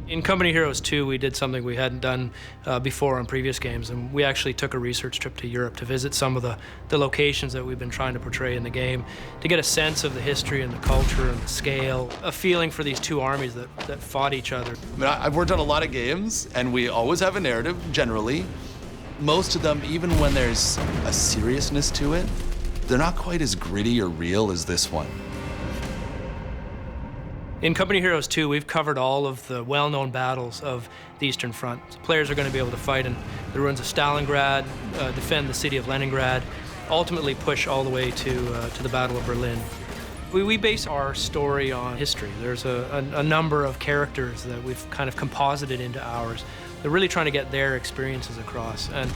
In Company Heroes 2, we did something we hadn't done before on previous games, and we actually took a research trip to Europe to visit some of the locations that we've been trying to portray in the game, to get a sense of the history and the culture and the scale, a feeling for these two armies that fought each other. I mean, I've worked on a lot of games, and we always have a narrative, generally. Most of them, even when there's a seriousness to it, they're not quite as gritty or real as this one. In Company Heroes 2, we've covered all of the well-known battles of the Eastern Front. So players are going to be able to fight in the ruins of Stalingrad, defend the city of Leningrad, ultimately push all the way to the Battle of Berlin. We base our story on history. There's a number of characters that we've kind of composited into ours. They're really trying to get their experiences across and,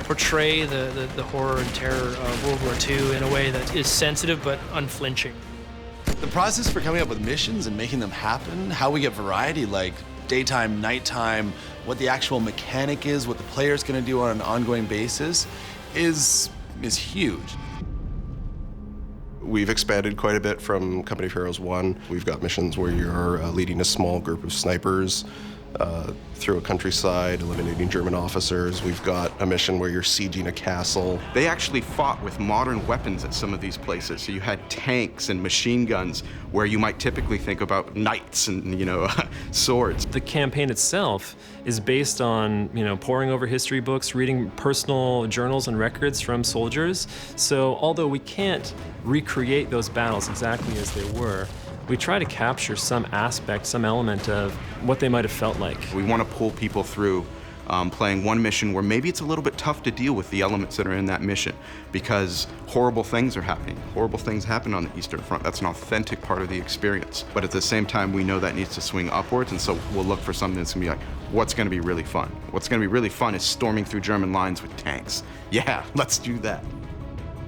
portray the horror and terror of World War II in a way that is sensitive but unflinching. The process for coming up with missions and making them happen, how we get variety like daytime, nighttime, what the actual mechanic is, what the player's going to do on an ongoing basis is huge. We've expanded quite a bit from Company of Heroes 1. We've got missions where you're leading a small group of snipers through a countryside, eliminating German officers. We've got a mission where you're sieging a castle. They actually fought with modern weapons at some of these places. So you had tanks and machine guns where you might typically think about knights and, swords. The campaign itself is based on, poring over history books, reading personal journals and records from soldiers. So although we can't recreate those battles exactly as they were, we try to capture some aspect, some element of what they might have felt like. We want to pull people through playing one mission where maybe it's a little bit tough to deal with the elements that are in that mission because horrible things are happening. Horrible things happen on the Eastern Front. That's an authentic part of the experience. But at the same time, we know that needs to swing upwards, and so we'll look for something that's going to be like, what's going to be really fun? What's going to be really fun is storming through German lines with tanks. Yeah, let's do that.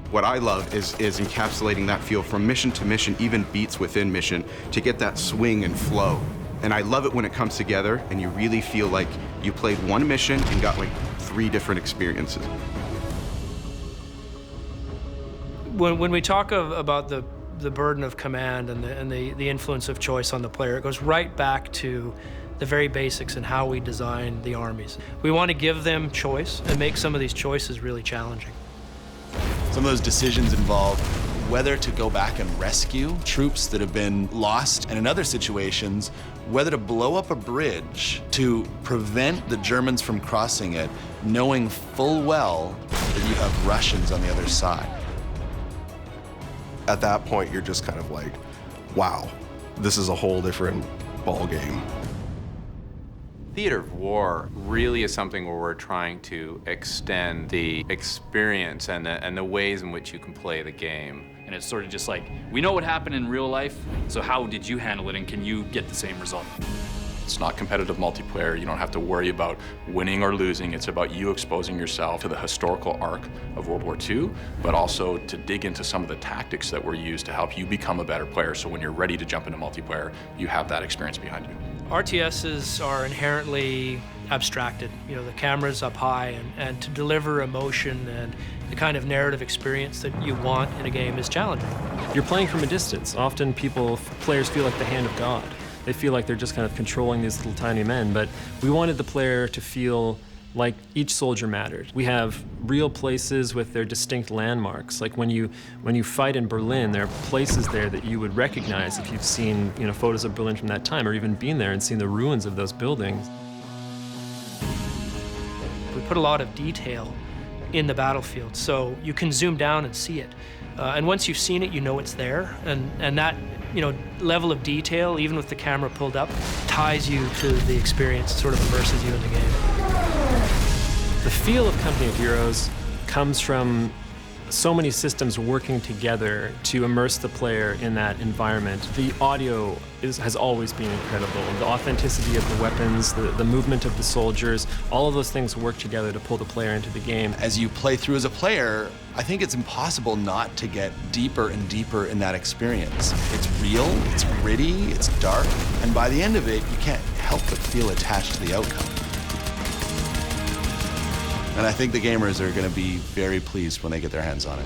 What I love is encapsulating that feel from mission to mission, even beats within mission, to get that swing and flow. And I love it when it comes together and you really feel like you played one mission and got like 3 different experiences. When we talk about the burden of command and the influence of choice on the player, it goes right back to the very basics and how we design the armies. We want to give them choice and make some of these choices really challenging. Some of those decisions involve whether to go back and rescue troops that have been lost, and in other situations, whether to blow up a bridge to prevent the Germans from crossing it, knowing full well that you have Russians on the other side. At that point, you're just kind of like, wow, this is a whole different ball game. Theater of war really is something where we're trying to extend the experience and the ways in which you can play the game. And it's sort of just like, we know what happened in real life, so how did you handle it, and can you get the same result? It's not competitive multiplayer. You don't have to worry about winning or losing. It's about you exposing yourself to the historical arc of World War II, but also to dig into some of the tactics that were used to help you become a better player. So when you're ready to jump into multiplayer, you have that experience behind you. RTSs are inherently abstracted. The camera's up high, and to deliver emotion and the kind of narrative experience that you want in a game is challenging. You're playing from a distance. Often players feel like the hand of God. They feel like they're just kind of controlling these little tiny men, but we wanted the player to feel like each soldier mattered. We have real places with their distinct landmarks. Like when you fight in Berlin, there are places there that you would recognize if you've seen photos of Berlin from that time, or even been there and seen the ruins of those buildings. We put a lot of detail in the battlefield, so you can zoom down and see it. And once you've seen it, you know it's there, and that level of detail, even with the camera pulled up, ties you to the experience, sort of immerses you in the game. The feel of Company of Heroes comes from so many systems working together to immerse the player in that environment. The audio has always been incredible. The authenticity of the weapons, the movement of the soldiers, all of those things work together to pull the player into the game. As you play through as a player, I think it's impossible not to get deeper and deeper in that experience. It's real, it's gritty, it's dark, and by the end of it, you can't help but feel attached to the outcome. And I think the gamers are going to be very pleased when they get their hands on it.